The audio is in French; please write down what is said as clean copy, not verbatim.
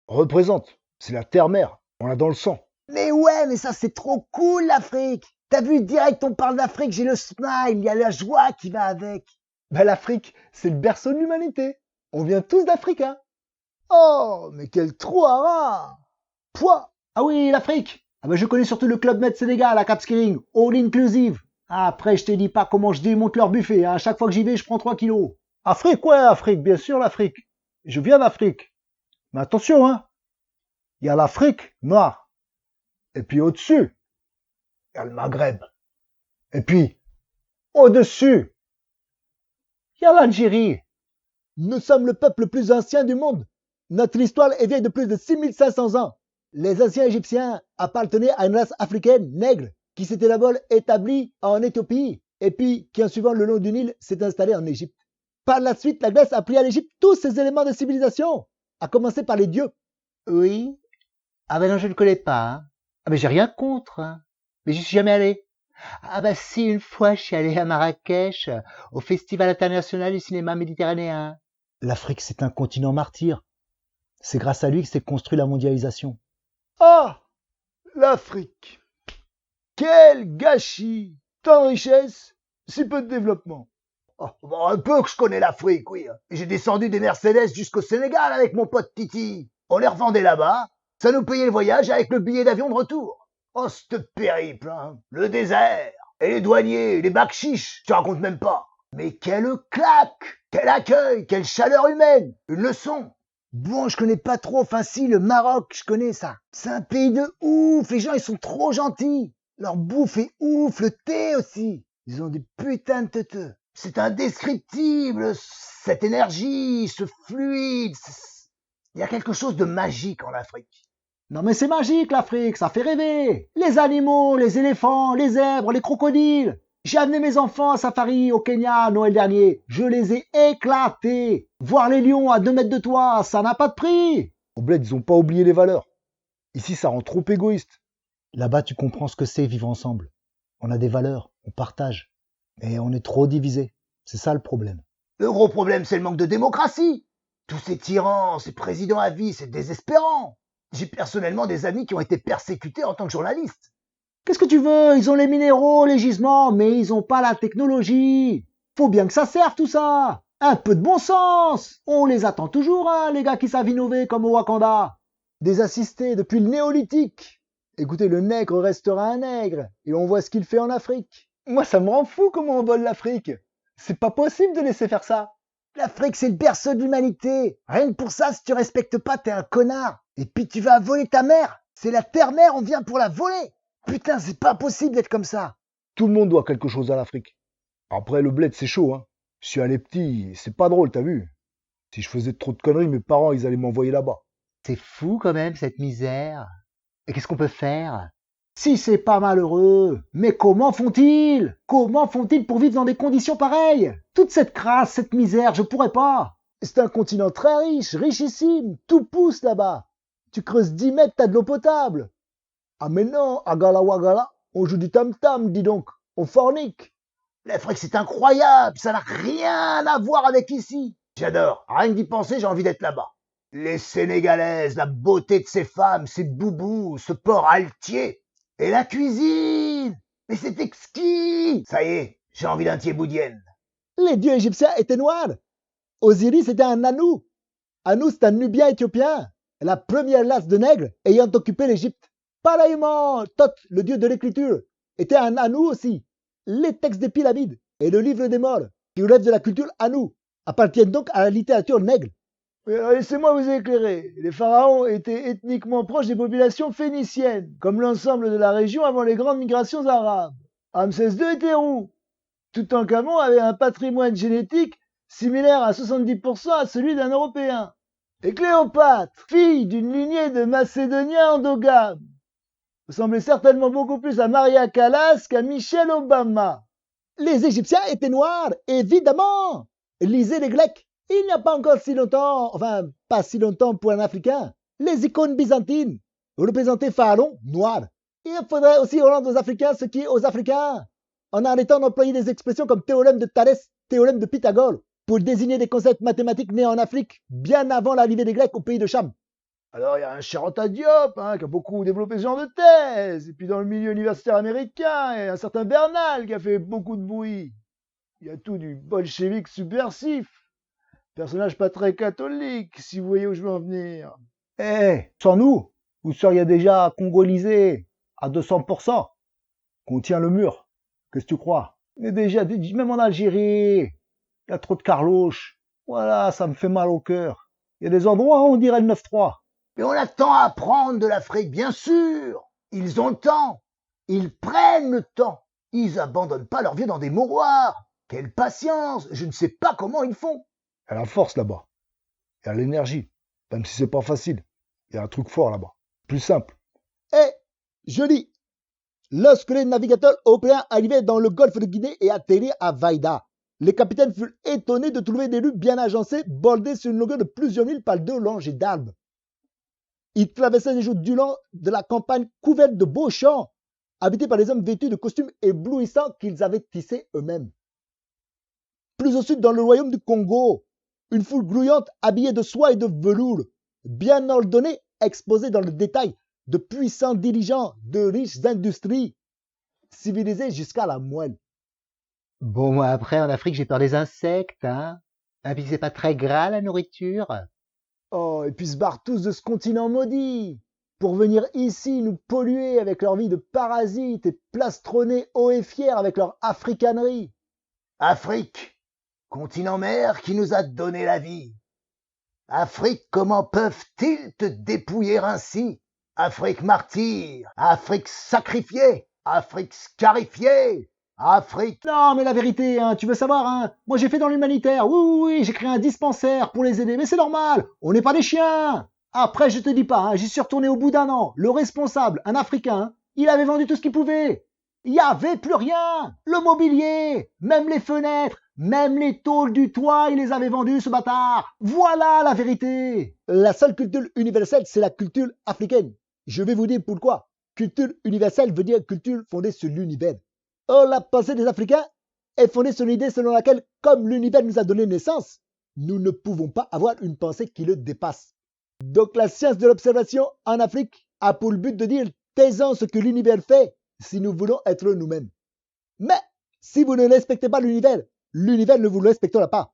Représente. C'est la terre-mère. On l'a dans le sang. Mais ouais, mais ça c'est trop cool l'Afrique. T'as vu, direct on parle d'Afrique, j'ai le smile, il y a la joie qui va avec. Bah l'Afrique, c'est le berceau de l'humanité. On vient tous d'Afrique, hein. Oh, mais quel trou à rare. Pouah. Ah oui, l'Afrique. Ah bah je connais surtout le Club Med Sénégal à Cap Skirring, all inclusive. Ah, après, je te dis pas comment je démonte leur buffet. Hein. À chaque fois que j'y vais, je prends 3 kilos. Afrique, ouais, Afrique, bien sûr, l'Afrique. Je viens d'Afrique. Mais attention, hein. Il y a l'Afrique noire. Et puis au-dessus, il y a le Maghreb. Et puis, au-dessus, il y a l'Algérie. Nous sommes le peuple le plus ancien du monde. Notre histoire est vieille de plus de 6500 ans. Les anciens Égyptiens appartenaient à une race africaine nègre qui s'était d'abord établie en Éthiopie et puis qui en suivant le long du Nil s'est installée en Égypte. Par la suite, la Grèce a pris à l'Égypte tous ces éléments de civilisation, à commencer par les dieux. Oui. Ah ben non, je ne connais pas. Hein. Ah ben j'ai rien contre. Hein. Mais j'y suis jamais allé. Ah ben si, une fois, je suis allé à Marrakech, au Festival international du cinéma méditerranéen. L'Afrique, c'est un continent martyr. C'est grâce à lui que s'est construit la mondialisation. Ah, l'Afrique. Quel gâchis. Tant de richesse, si peu de développement. Oh, bon, un peu que je connais l'Afrique, oui. J'ai descendu des Mercedes jusqu'au Sénégal avec mon pote Titi. On les revendait là-bas. Ça nous payait le voyage avec le billet d'avion de retour. Oh, ce périple, hein. Le désert. Et les douaniers, les bacs chiches, je te raconte même pas. Mais quelle claque. Quel accueil, quelle chaleur humaine. Une leçon. Bon, je connais pas trop. Enfin, si, le Maroc, je connais ça. C'est un pays de ouf. Les gens, ils sont trop gentils. Leur bouffe est ouf. Le thé aussi. Ils ont des putains de teuteux. C'est indescriptible, cette énergie, ce fluide. Il y a quelque chose de magique en Afrique. Non mais c'est magique l'Afrique, ça fait rêver. Les animaux, les éléphants, les zèbres, les crocodiles. J'ai amené mes enfants à safari au Kenya à Noël dernier. Je les ai éclatés. Voir les lions à 2 mètres de toi, ça n'a pas de prix. Au bled, ils ont pas oublié les valeurs. Ici, ça rend trop égoïste. Là-bas, tu comprends ce que c'est vivre ensemble. On a des valeurs, on partage. Et on est trop divisés. C'est ça le problème. Le gros problème, c'est le manque de démocratie. Tous ces tyrans, ces présidents à vie, c'est désespérant. J'ai personnellement des amis qui ont été persécutés en tant que journalistes. Qu'est-ce que tu veux? Ils ont les minéraux, les gisements, mais ils ont pas la technologie. Faut bien que ça serve tout ça. Un peu de bon sens. On les attend toujours, hein, les gars qui savent innover comme au Wakanda. Des assistés depuis le néolithique. Écoutez, le nègre restera un nègre, et on voit ce qu'il fait en Afrique. Moi, ça me rend fou comment on vole l'Afrique. C'est pas possible de laisser faire ça. L'Afrique, c'est le berceau de l'humanité. Rien que pour ça, si tu respectes pas, t'es un connard. Et puis tu vas voler ta mère. C'est la terre-mère, on vient pour la voler. Putain, c'est pas possible d'être comme ça. Tout le monde doit quelque chose à l'Afrique. Après, le bled, c'est chaud, hein. Je suis allé petit, c'est pas drôle, t'as vu? Si je faisais trop de conneries, mes parents, ils allaient m'envoyer là-bas. C'est fou quand même, cette misère. Et qu'est-ce qu'on peut faire? Si c'est pas malheureux, mais comment font-ils? Comment font-ils pour vivre dans des conditions pareilles? Toute cette crasse, cette misère, je pourrais pas. C'est un continent très riche, richissime, tout pousse là-bas. Tu creuses 10 mètres, t'as de l'eau potable. Ah mais non, à Gala Wagala, on joue du tam-tam, dis donc, on fornique. L'Afrique, c'est incroyable, ça n'a rien à voir avec ici. J'adore, rien que d'y penser, j'ai envie d'être là-bas. Les Sénégalaises, la beauté de ces femmes, ces boubous, ce port altier. Et la cuisine, mais c'est exquis. Ça y est, j'ai envie d'un thieboudienne. Les dieux égyptiens étaient noirs. Osiris était un Anou. Anou, c'est un Nubien éthiopien, la première race de nègres ayant occupé l'Égypte. Pareillement, Thoth, le dieu de l'écriture, était un Anou aussi. Les textes des pyramides et le livre des morts, qui relèvent de la culture Anou, appartiennent donc à la littérature nègre. Laissez-moi vous éclairer. Les pharaons étaient ethniquement proches des populations phéniciennes, comme l'ensemble de la région avant les grandes migrations arabes. Ramsès II était roux. Toutankhamon avait un patrimoine génétique similaire à 70% à celui d'un Européen. Et Cléopâtre, fille d'une lignée de Macédoniens endogames, ressemblait certainement beaucoup plus à Maria Callas qu'à Michelle Obama. Les Égyptiens étaient noirs, évidemment. Lisez les Grecs. Il n'y a pas encore si longtemps, enfin, pas si longtemps pour un Africain, les icônes byzantines représentaient Pharaon noir. Il faudrait aussi rendre aux Africains ce qui est aux Africains, en arrêtant d'employer des expressions comme théorème de Thalès, théorème de Pythagore, pour désigner des concepts mathématiques nés en Afrique, bien avant l'arrivée des Grecs au pays de Cham. Alors, il y a un Cheranta Diop, qui a beaucoup développé ce genre de thèse. Et puis, dans le milieu universitaire américain, il y a un certain Bernal qui a fait beaucoup de bruit. Il y a tout du bolchevique subversif. Personnage pas très catholique, si vous voyez où je veux en venir. Sans nous, vous seriez déjà congolisé à 200%. Qu'on tient le mur. Qu'est-ce que tu crois? Mais déjà, même en Algérie, il y a trop de carlouches. Voilà, ça me fait mal au cœur. Il y a des endroits où on dirait le 9-3. Mais on a tant à apprendre de l'Afrique, bien sûr. Ils ont le temps. Ils prennent le temps. Ils abandonnent pas leur vie dans des mouroirs. Quelle patience. Je ne sais pas comment ils font. Il y a la force là-bas. Il y a l'énergie. Même si c'est pas facile. Il y a un truc fort là-bas. Plus simple. Je lis. Lorsque les navigateurs européens arrivaient dans le golfe de Guinée et atterrirent à Vaïda, les capitaines furent étonnés de trouver des rues bien agencées, bordées sur une longueur de plusieurs milles par 2 rangées d'arbres. Ils traversaient les jours du long de la campagne couverte de beaux champs, habités par des hommes vêtus de costumes éblouissants qu'ils avaient tissés eux-mêmes. Plus au sud, dans le royaume du Congo, une foule grouillante habillée de soie et de velours, bien ordonnée, exposée dans le détail, de puissants dirigeants, de riches industries, civilisés jusqu'à la moelle. Bon, moi, après, en Afrique, j'ai peur des insectes, hein. Et puis, c'est pas très gras, la nourriture. Oh, et puis se barrent tous de ce continent maudit, pour venir ici nous polluer avec leur vie de parasites et plastronner haut et fiers avec leur africanerie. Afrique, continent mère qui nous a donné la vie. Afrique, comment peuvent-ils te dépouiller ainsi? Afrique martyre, Afrique sacrifiée, Afrique scarifiée, Afrique... Non, mais la vérité, tu veux savoir, moi j'ai fait dans l'humanitaire, oui, j'ai créé un dispensaire pour les aider, mais c'est normal, on n'est pas des chiens. Après, je te dis pas, j'y suis retourné au bout d'un an, le responsable, un Africain, il avait vendu tout ce qu'il pouvait. Il n'y avait plus rien, le mobilier, même les fenêtres, même les tôles du toit, il les avait vendus, ce bâtard. Voilà la vérité. La seule culture universelle, c'est la culture africaine. Je vais vous dire pourquoi. Culture universelle veut dire culture fondée sur l'univers. Or, la pensée des Africains est fondée sur l'idée selon laquelle, comme l'univers nous a donné naissance, nous ne pouvons pas avoir une pensée qui le dépasse. Donc, la science de l'observation en Afrique a pour le but de dire taisons ce que l'univers fait si nous voulons être nous-mêmes. Mais si vous ne respectez pas l'univers, l'univers ne vous respectera pas.